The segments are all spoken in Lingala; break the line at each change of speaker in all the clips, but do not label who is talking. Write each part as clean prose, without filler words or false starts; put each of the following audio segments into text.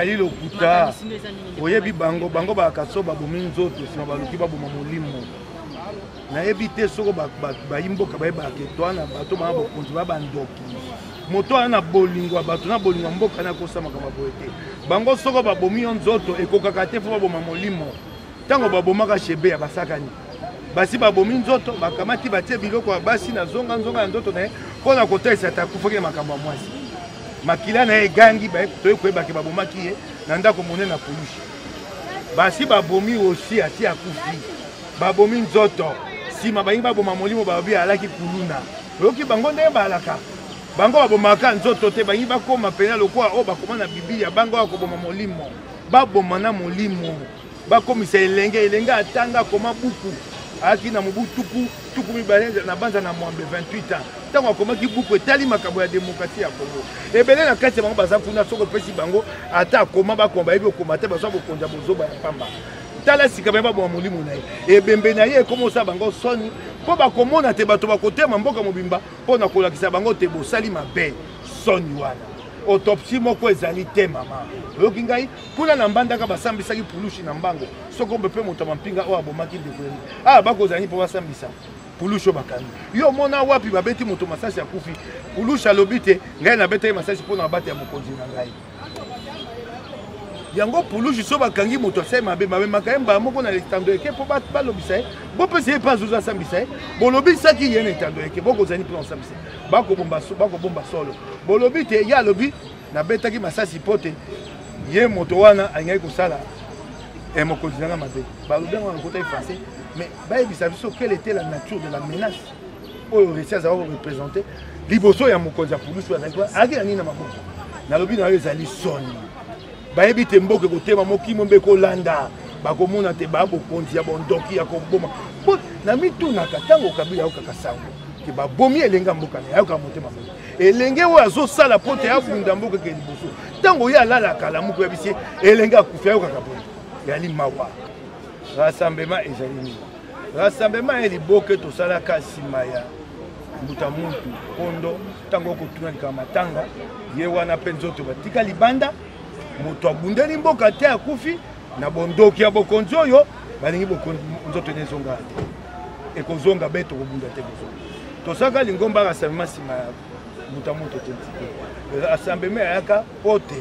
Ali lokuta oyebi bango bakaso babomi nzoto sima baluki baboma molimo nayebi te soko bayimboka bayebake twana bato bana bokonzi babandoki moto ana bolingo bato na bolingo mboka na kosamaka baboye te bango soko babomi yo nzoto ekokaka te fo baboma molimo ntango babomaka shebe ya basakani basi babomi nzoto bakamati batie biloko ya basi na zonga ya nzoto na ye mpo na kotalisa takufoki makambo ya mwasi makila na egangi toye koyebake babomaki ye na ndako monene na pulushi basi babomi osi ati akufi babomi nzoto nsima bayingi baboma molimo babi alaki kuluna oyoki bango ndenge balaka bango babomaka nzoto te bayingi bakoma pena lokola oyo bakoma na bibilia bango bakoboma molimo baboma na molimo bakomisa elenge atanga akoma buku aki na mobu tuku mibale na banza na mwambe 28 ans ntango akomaki buku etali makambo ya demokrasi ya Kongo ebele na kati ya bango baza kuna soko pesi bango ata akoma bakoma bayebi okoma te bazwa bokonza bozoba ya pamba tala sika bayeba bwa molimo na ye ebembe na ye ekomosa bango soni mpo bakomona te bato bakotema mboka mobimba mpo na kolakisa bango te bosali mabe soni wana autopsie moko ezali te mama oyoki ngai kuna na mbandaka basambisaki pulushi na mbango soko mpe moto mampinga oyo abomaki ndekoyeni bakozali mpo basambisa pulushi oyo bakangi yo mona wapi babeti moto masasi akufi pulushi alobi te ngai nabetaki masasi mpo na babate ya mokonzi na ngai yango pulushi so bakangi moto asali mabe maka mba moko na letando eke mpo balobisa ye bopesa ye mpe azuzu asambisa ye bolobisaki ye na etando eke bokozali mpo na osambisa bakobomba solo bolobi te ye alobi nabetaki masasi mpo te ye moto wana alingaki kosala mokonzi nanga mabe balobi yango nakota efase mais bayebisa biso quelle était la nature de la menace oyo resi azala korepresente liboso ya mokonzi ya pulushi azalaki na nini na maboko nalobi na yo ezali soni bayebi te mboka kotema mokimo mbe kolanda bakomona te babokonzi ya bondoki ya koboma na mitunaka ntango kabila okaka sango ke babomi elenga mboka na yoka motema moko elenge oyo azosala pote ya bunda mboka ke liboso ntango ye alalaka lamuko ya bisi elenge akufi ayokaka boye yali mawa rassemblement ezali nini rassemblement eliboke tosalaka nsima ya mbuta muntu kondo ntango okotuna likama matanga ye wana mpe nzoto batika libanda moto abundeli mboka te akufi na bondoki ya bokonzi oyo balingi nzoto nezonga te ekozonga be tokobunda te kozonga tosaka lingomba rassemblement nsima ya mbuta muntu te ntike rassemblement ayaka po te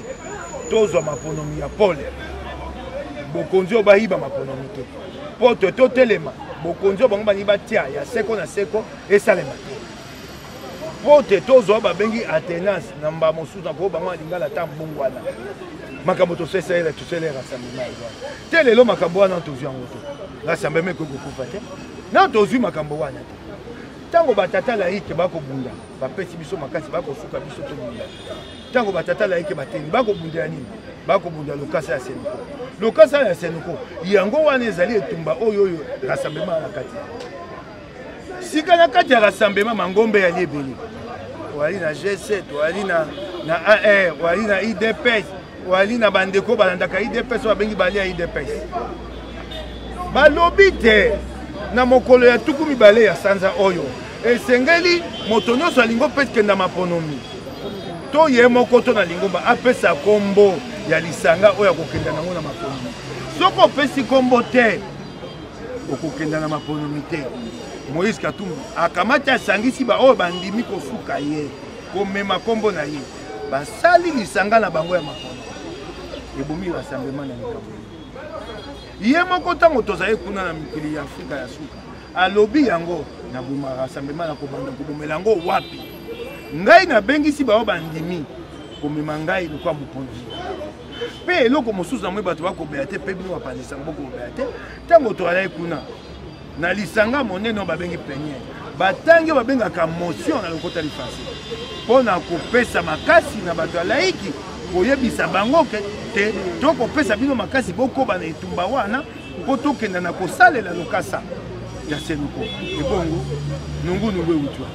tozwa maponomi ya pole bokonzi oyo bayiba maponomi te po te totelema bokonzi oyo bango balingi batia ya seko na seko esalema te po te tozwa babengi attenance na mba mosusu na po bango alingala ata mbongo wana makambo tosesele rassemblement wana te lelo makambo wana tozwi yango te rassemblement ekokufa te na tozwi makambo wana te ntango batata laike bakobunda bapesi biso makasi bakosuka biso tobunda ntango batata laike bateni bakobundela nini bakobunda lokasa ya senoko lokasa ya senoko yango wana ezali etumba oyo rassemblement na kati sika na kati ya rassemblement mangombe yali ebele wali na G7 wali na AR wali na IDPS wali na bandeko balandaka IDPS babengi bali ya IDPS balobi te na mokolo ya tuku mibale ya sanza oyo esengeli moto nyonso alingo mpe kenda maponomi to ye moko to na lingomba apesa kombo ya lisanga oyo akokenda nango na maponomi soki opesi kombo te okokenda na maponomi te Moïse Katumbi akamati asangisi baoyo bandimi kosuka ye komema kombo na ye basali lisanga na bango ya maponomi ebomi rassemblement na likambo ye moko ntango tozali kuna na mikili ya Afrika ya suka alobi yango na buma rassemblement na kobanda kobomela yango wapi ngai nabengisi baoyo bandimi komema ngai lokwa mokonzi mpe eloko mosusu na moi bato bakobeya te mpe bino bapandisa ngo bokobeya te ntango tozali kuna na lisanga monene oyo babengi plénière batangi oyo babengaka motion na lokota lifasi mpo na kopesa makasi na bato ya laiki koyebisa bango te tokopesa bino makasi bokoba na etumba wana mpo tokenda na kosalela lokasa ya senoko ebongo nungunungu eutwa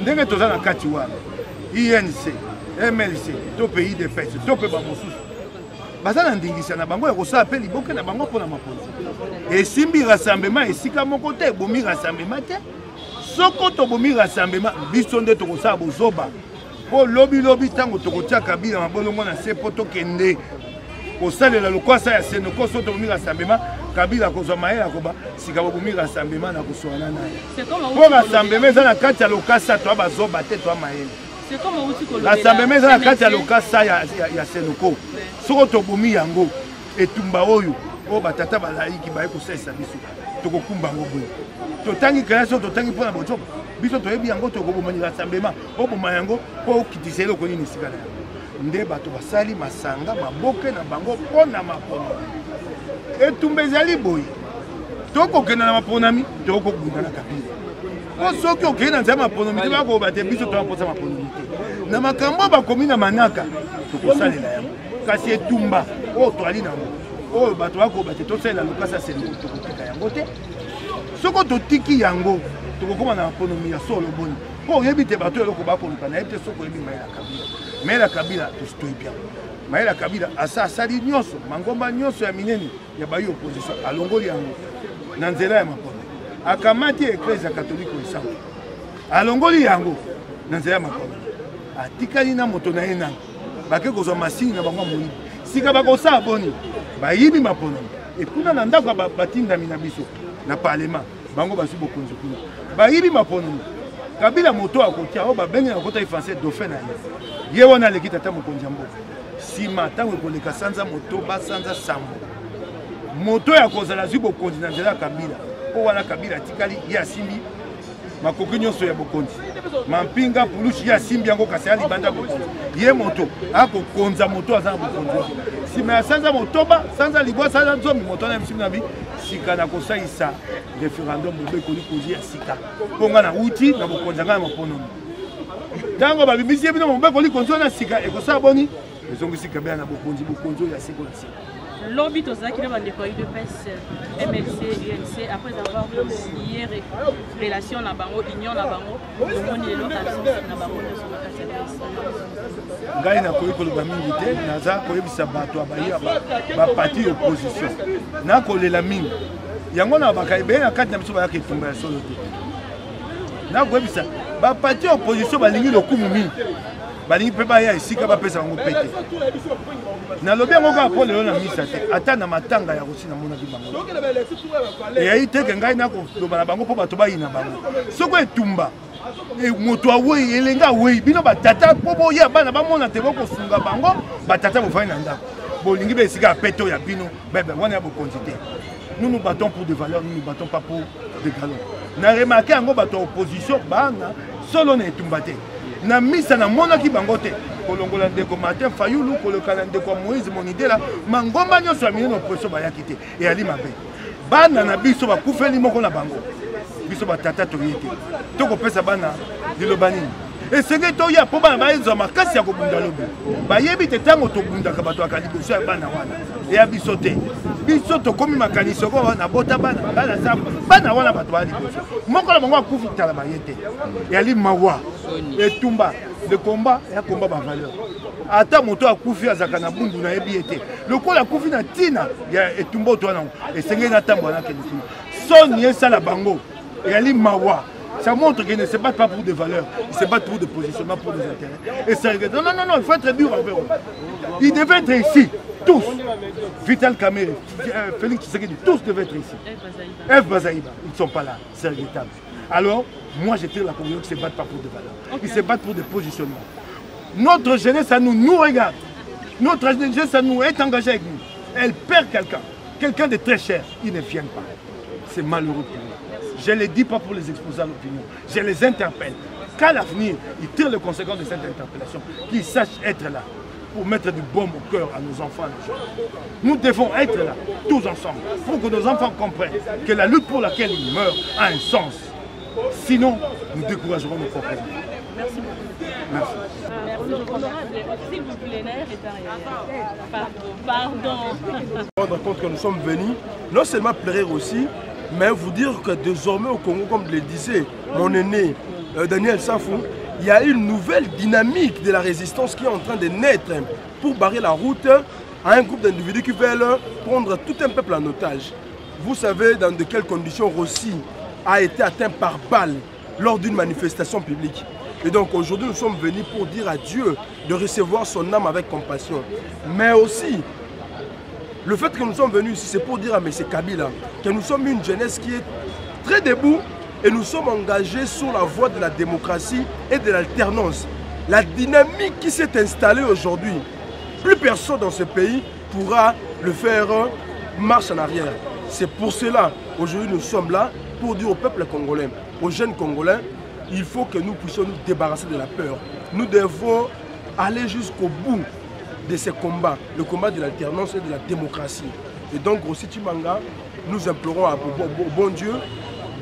ndenge toza na kati wana INC MLC to pays de pese to mpe bamosusu baza na ndingisa na bango ya kosala mpe liboke na bango mpo na makonzi esimbi rassemblement esika moko te ebomi rassemblement te soko tobomi rassemblement biso nde tokosala bozoba po lobi ntango tokotia kabila mabolongo na se mpo tokende kosalela lokwasa ya senoko so tobomi rassemblement kabila kozwa mayele akoba sika bobomi rassemblement na kosoana naye mpo rassemblement eza na kati ya lokasa toa bazoba te toa mayele rassemblement eza na kati ya lokasa ya senoko soko tobomi yango etumba oyo batata balaiki baye kosalisa biso tokokumba yango boye totangi création totangi mpona bojoba biso toyebi yango tokobomani rassemblement oboma yango mpo okitisa eloko nini esika na yango nde bato basali masanga maboke na bango mpo na maponami etumba ezali boye tokokenda na maponami tokobunda na kabila po soki okei na nzela maponami te bakoba te biso toaposa maponami te na makambo bakomi na manaka tokosalela yango kasi etumba oyo toali nango oyo bato bakoba te tosalela lokasa sengo tokotika yango te soko totiki yango tokokoma na maponami ya solo boni po oyebi te bato eloko bakoluka na ye te soko oyebi mayela kabila mayela kabila toyebi yango mayela kabila asali nyonso mangomba nyonso ya minene ya bayi opposition alongoli yango na nzela ya maponami akamati eklezia katolike oesango alongoli yango na nzela ya maponami atikali na moto na ye nango bake kozwa masini na bango moyibi sika bakosala boni bayibi maponami ekuna na ndako batindami na biso na parlement bango bazwi bokonzi kuna bayibi maponami kabila moto akotia oyo babengi na kota ifrancais dauphin na ye wana aleki tata mokonzi ya mboka nsima ntango ekoleka sanza motoba sanza sambo moto ya kozala zwi bokonzi na nzela ya kabila mpo wana kabila atikali ye asimbi makoki nyonso ya bokonzi mampinga pulushi ye asimbi yango kasi alibanda bokonzi ye moto akokonza moto aza na bokonzi nsima ya sanza motoba sanza libwa sanza nzomi moto wana misimu na bi sika na kosalisa référendum bobekoli kozi ya sika mpo nga na uti na bokonzi anga na maponomi ntango babimisi ye bino mobekoli konzi wana sika ekosala boni ezongisi kabila na bokonzi oyo ya seko na sika
Lobby Tozaki va déployer de presse MLC, UNC après avoir lié relation na bango, union na bango, on est l'occasion na bango de
ngai na koyi koloba mingi te naza koyebisa bato abayi ba parti opposition na kolela mingi yango na bakaibe na kati na biso bayaka etumba ya solo te na koyebisa ba parti opposition balingi lokumu mingi balingi mpe baya esika bapesa bango pete nalobi yango kaka mpo lelo na misa te ata na matanga ya kosi namonaki bango eyayi teke ngai nakoloba na bango mpo bato bayina bango soko etumba moto awei elenga awei bino batata mpo boya bana bamona te bokosunga bango batata bofai na ndako bolingi be esika ya pete oyo ya bino bebe wana ya bokonzi te nous nous battons pour des valeurs, nous ne nous battons pas pour des galons. Na remarqué yango bato opposition bana solo na etumba te na misa na monaki bango te kolongola ndeko Martin Fayulu kolokana ndeko Moïse Monidela mangomba nyonso ya minene opposition bayaki te eyali mabe bana na biso bakufeli moko na bango biso batata toye te tokopesa bana liloba nini esenge toya mpo bana bayezwa makasi ya kobunda lobi bayebi te ntango tobundaka bato yaka liboso ya bana wana eya biso te biso tokomi makanisi oko na bota bana wana bato baya liboso moko na bango akufi tala baye te eyali mawa etumba le combat ya combat bavaleur ata moto akufi azalaka na bundu nayebi ye te lokola akufi na ntina ya etumba oto wana esengeli natambola nakende kuna soni esala bango eyali mawa. Ça montre qu'ils ne se battent pas pour des valeurs, ils se battent pour des positionnements, pour des intérêts. Et ça, non, non, non, il faut être dur envers eux. Ils devaient être ici, tous. Vital Kamere, Félix Tshisekedi, tous devaient être ici. F. Bazaïba, ils ne sont pas là, c'est regrettable. Alors, moi je tire la conclusion qu'ils ne se battent pas pour des valeurs, ils se battent pour des positionnements. Notre jeunesse à nous, nous regarde. Notre jeunesse à nous est engagée avec nous. Elle perd quelqu'un de très cher, ils ne viennent pas. C'est malheureux pour nous. Je ne les dis pas pour les exposer à l'opinion, je les interpelle. Qu'à l'avenir, ils tirent les conséquences de cette interpellation, qu'ils sachent être là pour mettre du baume au cœur à nos enfants. Nous devons être là, tous ensemble, pour que nos enfants comprennent que la lutte pour laquelle ils meurent a un sens. Sinon, nous découragerons nos propres enfants.
Merci beaucoup.
Merci.
S'il vous plaît, pardon.
Rendre compte que nous sommes venus, non seulement pleurer aussi, mais vous dire que désormais au Congo, comme le disait mon aîné Daniel Safou, il y a une nouvelle dynamique de la résistance qui est en train de naître pour barrer la route à un groupe d'individus qui veulent prendre tout un peuple en otage. Vous savez dans de quelles conditions Rossi a été atteint par balle lors d'une manifestation publique. Et donc aujourd'hui nous sommes venus pour dire à Dieu de recevoir son âme avec compassion. Mais aussi, le fait que nous sommes venus ici, c'est pour dire à M. Kabila que nous sommes une jeunesse qui est très debout et nous sommes engagés sur la voie de la démocratie et de l'alternance. La dynamique qui s'est installée aujourd'hui, plus personne dans ce pays pourra le faire marche en arrière. C'est pour cela, aujourd'hui nous sommes là pour dire au peuple congolais, aux jeunes Congolais, il faut que nous puissions nous débarrasser de la peur. Nous devons aller jusqu'au bout de ces combats, le combat de l'alternance et de la démocratie. Et donc, Rossi Tshimanga, nous implorons au bon Dieu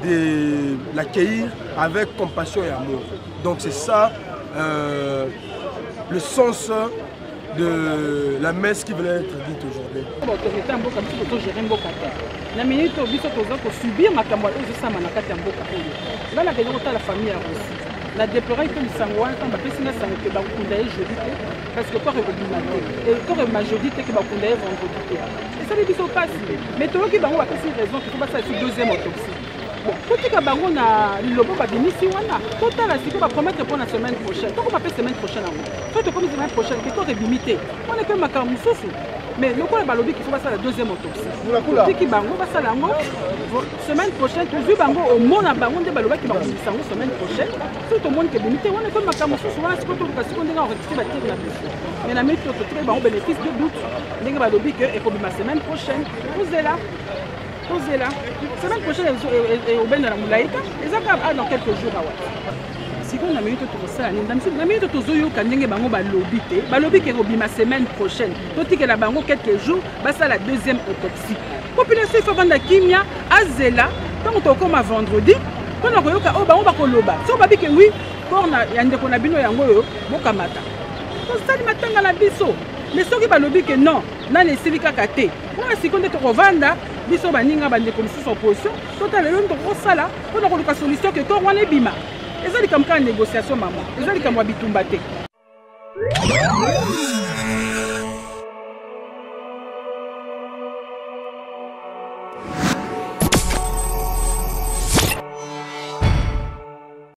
de l'accueillir avec compassion et amour. Donc c'est ça le sens de la messe qui venait être dite aujourd'hui.
La déplorer que le sangouin, quand ma personne a que va jeudi, parce que pas et quand ma jeudi, que va vendredi. Et ça veut dire que passe. Mais tout le qui va avoir raison qu'il faut passer sur deuxième autopsie. Bon, tout ce qui va avoir le lobo va venir ici, tout à l'heure, va promettre pour la semaine prochaine. Pourquoi pas la semaine prochaine? Toi, tu comme la semaine prochaine, que tu es limité. On est comme un sous. Mais le quoi balobi qu'il faut passer la deuxième autopsie. Tout qui va passer la semaine prochaine, tu as vu au monde à bango de baloba qui va passer la semaine prochaine. Tout le monde qui est limité, on est comme un sous. On est comme un sous. On est enregistré la tire la blessure. Mais la méthode très bon bénéfice de doute. Les balobi que et comme la semaine prochaine, vous êtes là. Posez là. Semaine prochaine, au Ben de la Moulaïka, et ça va dans quelques jours à Ouad. Si on a mis tout ça, la minute tout zoyo quand n'engé bango balobi que robima semaine prochaine. Tout que la bango quelques jours, bah ça la deuxième autopsie. Population il faut vendre kimia azela tant qu'on comme vendredi. Quand on reyoka oh bango bakoloba. Si on va dire que oui, quand on a ndeko na bino yango yo bokamata. Tout ça le matin à la biso. Mais ceux qui balobi que non. nani esili kaka te wana sikoyo nde tokovanda biso baninga bandeko mosusu opposition totala lelo tokosala mpona koluka solution ke kor wana ebima eza likambo kaka négociation mama eza likambo ya bitumba te